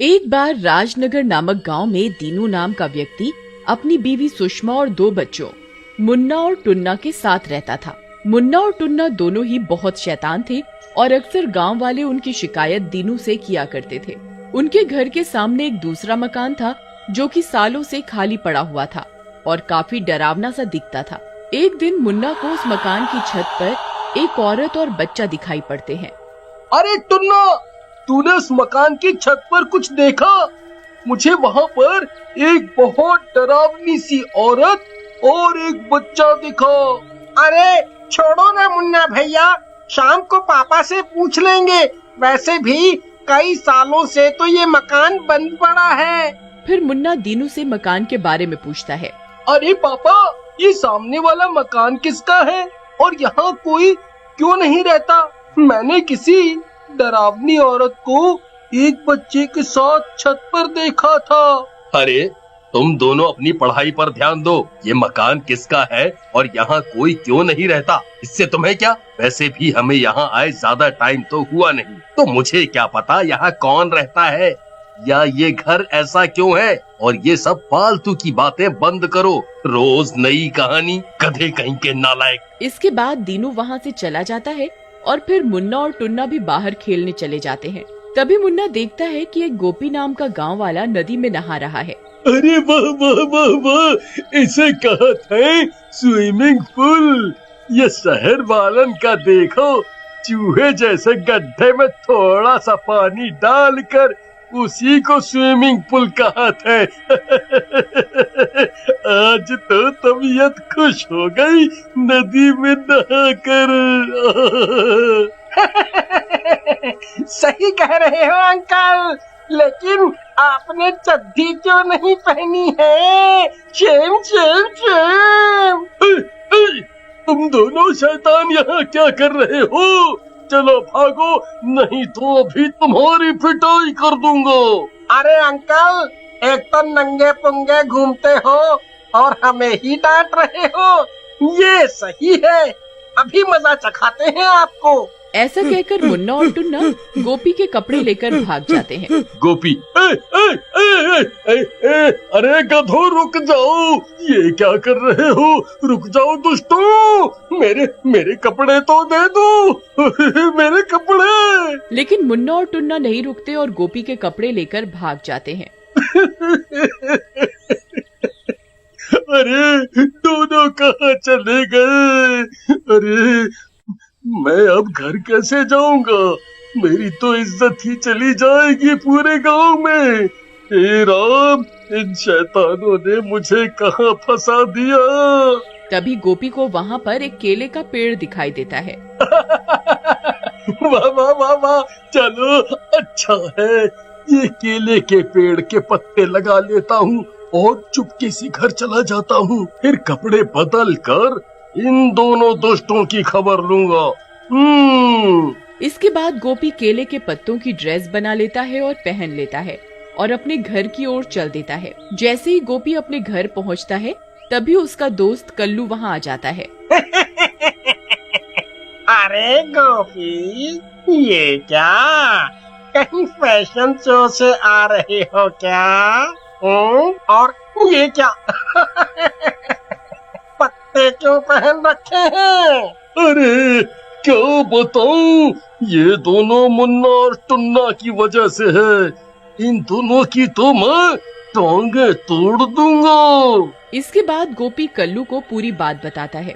एक बार राजनगर नामक गांव में दीनू नाम का व्यक्ति अपनी बीवी सुषमा और 2 बच्चों मुन्ना और टुन्ना के साथ रहता था। मुन्ना और टुन्ना दोनों ही बहुत शैतान थे और अक्सर गांव वाले उनकी शिकायत दीनू से किया करते थे। उनके घर के सामने एक दूसरा मकान था जो कि सालों से खाली पड़ा हुआ था और काफी डरावना सा दिखता था। एक दिन मुन्ना को उस मकान की छत पर एक औरत और बच्चा दिखाई पड़ते हैं। अरे टुन्ना, तूने उस मकान की छत पर कुछ देखा? मुझे वहाँ पर एक बहुत डरावनी सी औरत और एक बच्चा दिखा। अरे छोड़ो ना मुन्ना भैया, शाम को पापा से पूछ लेंगे। वैसे भी कई सालों से तो ये मकान बंद पड़ा है। फिर मुन्ना दीनू से मकान के बारे में पूछता है। अरे पापा, ये सामने वाला मकान किसका है और यहाँ कोई क्यों नहीं रहता? मैंने किसी डरावनी औरत को एक बच्चे के साथ छत पर देखा था। अरे तुम दोनों अपनी पढ़ाई पर ध्यान दो। ये मकान किसका है और यहाँ कोई क्यों नहीं रहता, इससे तुम्हें क्या? वैसे भी हमें यहाँ आए ज्यादा टाइम तो हुआ नहीं, तो मुझे क्या पता यहाँ कौन रहता है या ये घर ऐसा क्यों है। और ये सब फालतू की बातें बंद करो, रोज नई कहानी, गधे कहीं के नालायक। इसके बाद दीनू वहाँ से चला जाता है और फिर मुन्ना और टुन्ना भी बाहर खेलने चले जाते हैं। तभी मुन्ना देखता है कि एक गोपी नाम का गांव वाला नदी में नहा रहा है। अरे वाह वाह वाह वाह, इसे कहते हैं स्विमिंग पूल। ये शहर वालन का देखो, चूहे जैसे गड्ढे में थोड़ा सा पानी डालकर उसी को स्विमिंग पूल कहते हैं। आज तो तबीयत खुश हो गई नदी में नहाकर। सही कह रहे हो अंकल, लेकिन आपने चड्डी क्यों नहीं पहनी है? Shem Shem Shem. तुम दोनों शैतान यहाँ क्या कर रहे हो? चलो भागो, नहीं तो अभी तुम्हारी पिटाई कर दूंगा। अरे अंकल, एक तो नंगे पुंगे घूमते हो और हमें ही डांट रहे हो। ये सही है, अभी मजा चखाते हैं आपको। ऐसा कहकर मुन्ना और टुन्ना गोपी के कपड़े लेकर भाग जाते हैं। गोपी, अरे गधो रुक जाओ, ये क्या कर रहे हो? रुक जाओ दुष्टों, मेरे कपड़े तो दे दो। मेरे कपड़े। लेकिन मुन्ना और टुन्ना नहीं रुकते और गोपी के कपड़े लेकर भाग जाते हैं। अरे दोनों कहाँ चले गए? अरे मैं अब घर कैसे जाऊंगा? मेरी तो इज्जत ही चली जाएगी पूरे गांव में। हे राम, इन शैतानों ने मुझे कहाँ फंसा दिया। तभी गोपी को वहाँ पर एक केले का पेड़ दिखाई देता है। वाह वाह वाह वाह, चलो अच्छा है, ये केले के पेड़ के पत्ते लगा लेता हूँ और चुपके से घर चला जाता हूँ। फिर कपड़े बदल कर इन दोनों दोस्तों की खबर लूंगा। इसके बाद गोपी केले के पत्तों की ड्रेस बना लेता है और पहन लेता है और अपने घर की ओर चल देता है। जैसे ही गोपी अपने घर पहुंचता है, तभी उसका दोस्त कल्लू वहां आ जाता है। अरे गोपी, ये क्या? कहीं फैशन शो से आ रहे हो क्या? और ये क्या? पत्ते क्यों पहन रखे हैं? अरे क्या बताऊं, ये दोनों मुन्ना और टुन्ना की वजह से है। इन दोनों की तो मैं टांगे तोड़ दूंगा। इसके बाद गोपी कल्लू को पूरी बात बताता है।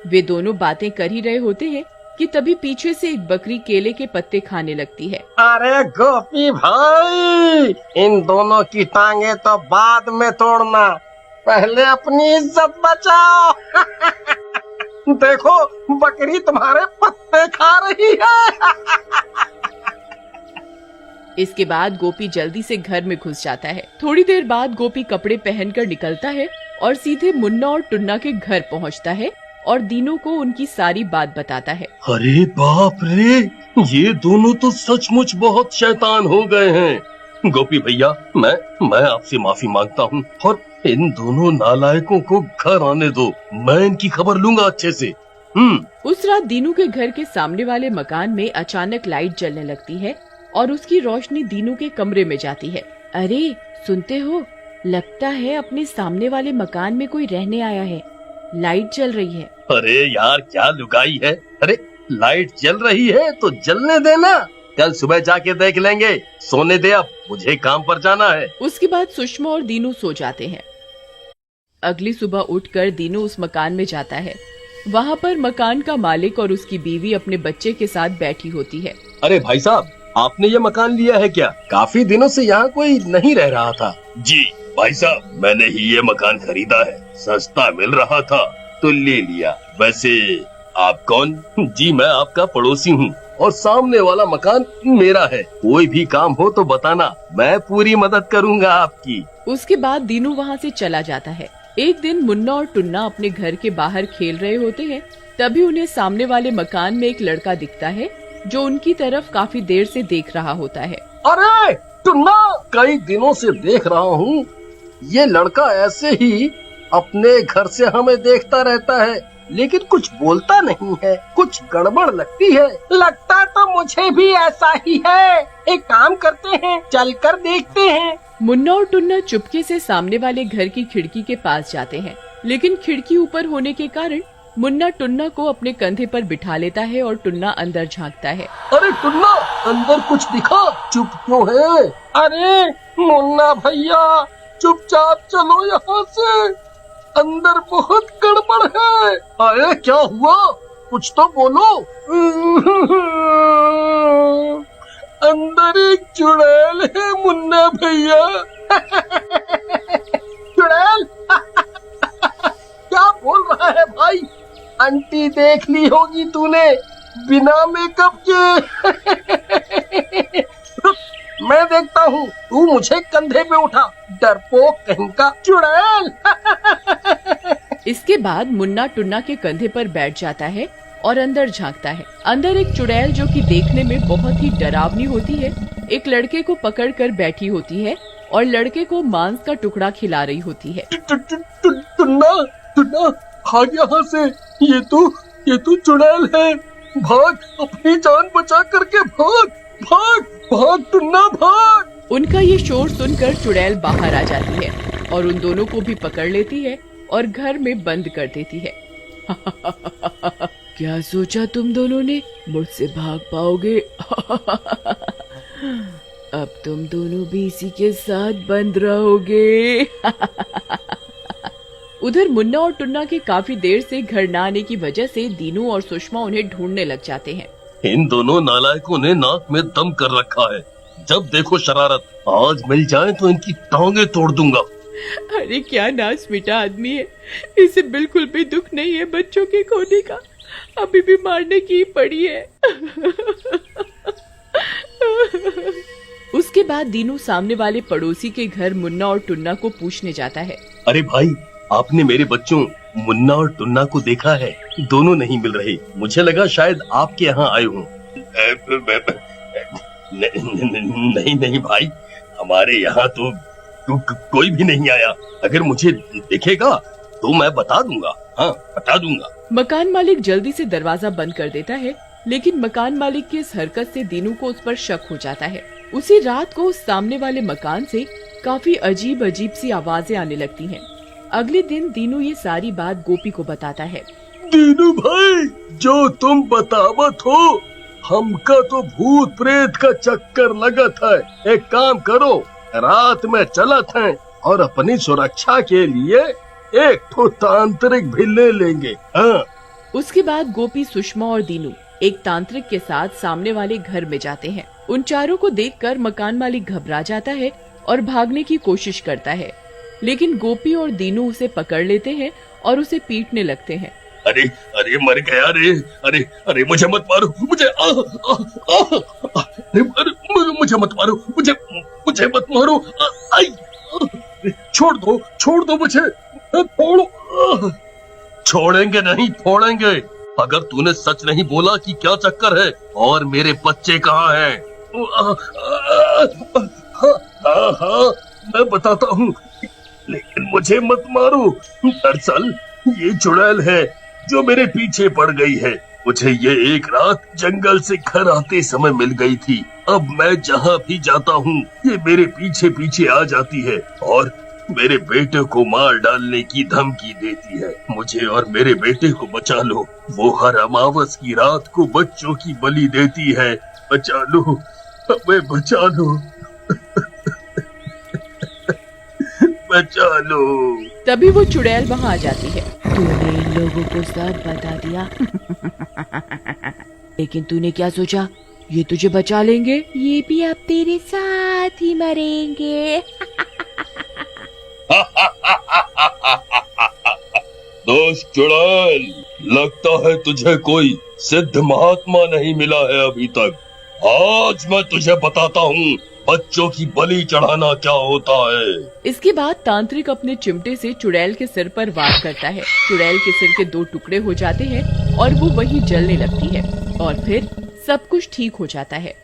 वे दोनों बातें कर ही रहे होते हैं कि तभी पीछे से एक बकरी केले के पत्ते खाने लगती है। अरे गोपी भाई, इन दोनों की टांगे तो बाद में तोड़ना, पहले अपनी इज्जत बचाओ। देखो, बकरी तुम्हारे पत्ते खा रही है। इसके बाद गोपी जल्दी से घर में घुस जाता है। थोड़ी देर बाद गोपी कपड़े पहनकर निकलता है और सीधे मुन्ना और टुन्ना के घर पहुंचता है और दीनू को उनकी सारी बात बताता है। अरे बाप रे, ये दोनों तो सचमुच बहुत शैतान हो गए हैं। गोपी भैया, मैं आपसे माफी मांगता हूँ और इन दोनों नालायकों को घर आने दो, मैं इनकी खबर लूंगा अच्छे से। उस रात दीनू के घर के सामने वाले मकान में अचानक लाइट जलने लगती है और उसकी रोशनी दीनू के कमरे में जाती है। अरे सुनते हो, लगता है अपने सामने वाले मकान में कोई रहने आया है। लाइट जल रही है। अरे यार क्या लुगाई है। अरे लाइट जल रही है तो जलने देना, कल सुबह जाके देख लेंगे। सोने दे, अब मुझे काम पर जाना है। उसके बाद सुषमा और दीनू सो जाते हैं। अगली सुबह उठकर दीनू उस मकान में जाता है। वहाँ पर मकान का मालिक और उसकी बीवी अपने बच्चे के साथ बैठी होती है। अरे भाई साहब, आपने ये मकान लिया है क्या? काफी दिनों से यहाँ कोई नहीं रह रहा था। जी भाई साहब, मैंने ही ये मकान खरीदा है, सस्ता मिल रहा था तो ले लिया। वैसे आप कौन? जी मैं आपका पड़ोसी हूँ और सामने वाला मकान मेरा है। कोई भी काम हो तो बताना, मैं पूरी मदद करूँगा आपकी। उसके बाद दीनू वहाँ से चला जाता है। एक दिन मुन्ना और टुन्ना अपने घर के बाहर खेल रहे होते हैं। तभी उन्हें सामने वाले मकान में एक लड़का दिखता है जो उनकी तरफ काफी देर से देख रहा होता है। अरे टुन्ना, कई दिनों से देख रहा हूँ, ये लड़का ऐसे ही अपने घर से हमें देखता रहता है, लेकिन कुछ बोलता नहीं है। कुछ गड़बड़ लगती है। लगता तो मुझे भी ऐसा ही है। एक काम करते हैं, चलकर देखते हैं। मुन्ना और टुन्ना चुपके से सामने वाले घर की खिड़की के पास जाते हैं, लेकिन खिड़की ऊपर होने के कारण मुन्ना टुन्ना को अपने कंधे पर बिठा लेता है और टुन्ना अंदर झांकता है। अरे टुन्ना, अंदर कुछ दिखा? चुप क्यों है? अरे मुन्ना भैया, चुपचाप चलो यहाँ से, अंदर बहुत गड़बड़ है। अरे क्या हुआ? कुछ तो बोलो। अंदर एक चुड़ैल है मुन्ना भैया। चुड़ैल? क्या बोल रहा है भाई? आंटी देख ली होगी तूने बिना मेकअप के। मैं देखता हूँ, तू मुझे कंधे पे उठा, डरपोक कहीं का चुड़ैल। इसके बाद मुन्ना टुन्ना के कंधे पर बैठ जाता है और अंदर झांकता है। अंदर एक चुड़ैल जो कि देखने में बहुत ही डरावनी होती है, एक लड़के को पकड़कर बैठी होती है और लड़के को मांस का टुकड़ा खिला रही होती है। टुन्ना, टुन्ना भाग यहाँ से, ये तू चुड़ैल है। भाग, अपनी जान बचा करके भाग, भाग, भाग टुन्ना भाग। उनका ये शोर सुनकर चुड़ैल बाहर आ जाती है और उन दोनों को भी पकड़ लेती है और घर में बंद कर देती है। क्या सोचा तुम दोनों ने, मुझसे भाग पाओगे? अब तुम दोनों भी इसी के साथ बंद रहोगे। उधर मुन्ना और टुन्ना के काफी देर से घर न आने की वजह से दीनू और सुषमा उन्हें ढूंढने लग जाते हैं। इन दोनों नालायकों ने नाक में दम कर रखा है। जब देखो शरारत। आज मिल जाए तो इनकी टांगे तोड़ दूंगा। अरे क्या नास मिटा आदमी है, इसे बिल्कुल भी दुख नहीं है बच्चों के खोने का, अभी भी मारने की पड़ी है। उसके बाद दीनू सामने वाले पड़ोसी के घर मुन्ना और टुन्ना को पूछने जाता है। अरे भाई, आपने मेरे बच्चों मुन्ना और टुन्ना को देखा है? दोनों नहीं मिल रहे। मुझे लगा शायद आपके यहाँ आए हों। नहीं नहीं भाई, हमारे यहाँ तो कोई भी नहीं आया। अगर मुझे दिखेगा तो मैं बता दूंगा। हाँ, बता दूंगा। मकान मालिक जल्दी से दरवाजा बंद कर देता है, लेकिन मकान मालिक की इस हरकत से दीनू को उस पर शक हो जाता है। उसी रात को उस सामने वाले मकान से काफी अजीब अजीब सी आवाजें आने लगती हैं। अगले दिन दीनू ये सारी बात गोपी को बताता है। दीनू भाई, जो तुम बतावत हो, हमका तो भूत प्रेत का चक्कर लगत है। एक काम करो, रात में चलत हैं और अपनी सुरक्षा के लिए एक ठो तांत्रिक भी ले लेंगे। हाँ। उसके बाद गोपी, सुषमा और दीनू एक तांत्रिक के साथ सामने वाले घर में जाते हैं। उन चारों को देखकर मकान मालिक घबरा जाता है और भागने की कोशिश करता है, लेकिन गोपी और दीनू उसे पकड़ लेते हैं और उसे पीटने लगते हैं। अरे अरे मर गया रे। अरे अरे मुझे मत मारो, मुझे मुझे मत मारो, मुझे मत मारो। छोड़ दो मुझे, छोड़ो। छोड़ेंगे नहीं, फोड़ेंगे। अगर तूने सच नहीं बोला कि क्या चक्कर है और मेरे बच्चे कहाँ हैं? हाँ, मैं बताता हूँ, लेकिन मुझे मत मारो। दरअसल ये चुड़ैल है जो मेरे पीछे पड़ गई है। मुझे ये एक रात जंगल से घर आते समय मिल गई थी अब मैं जहाँ भी जाता हूँ ये मेरे पीछे पीछे आ जाती है और मेरे बेटे को मार डालने की धमकी देती है। मुझे और मेरे बेटे को बचा लो। वो हर अमावस की रात को बच्चों की बलि देती है। बचा लो, हमें बचा लो। बचा लो। तभी वो चुड़ैल वहाँ आ जाती है। तूने इन लोगों को सब बता दिया। लेकिन तूने क्या सोचा, ये तुझे बचा लेंगे? ये भी अब तेरे साथ ही मरेंगे। दोस्त चुड़ैल, लगता है तुझे कोई सिद्ध महात्मा नहीं मिला है अभी तक। आज मैं तुझे बताता हूँ बच्चों की बलि चढ़ाना क्या होता है। इसके बाद तांत्रिक अपने चिमटे से चुड़ैल के सिर पर वार करता है। चुड़ैल के सिर के 2 टुकड़े हो जाते हैं और वो वहीं जलने लगती है और फिर सब कुछ ठीक हो जाता है।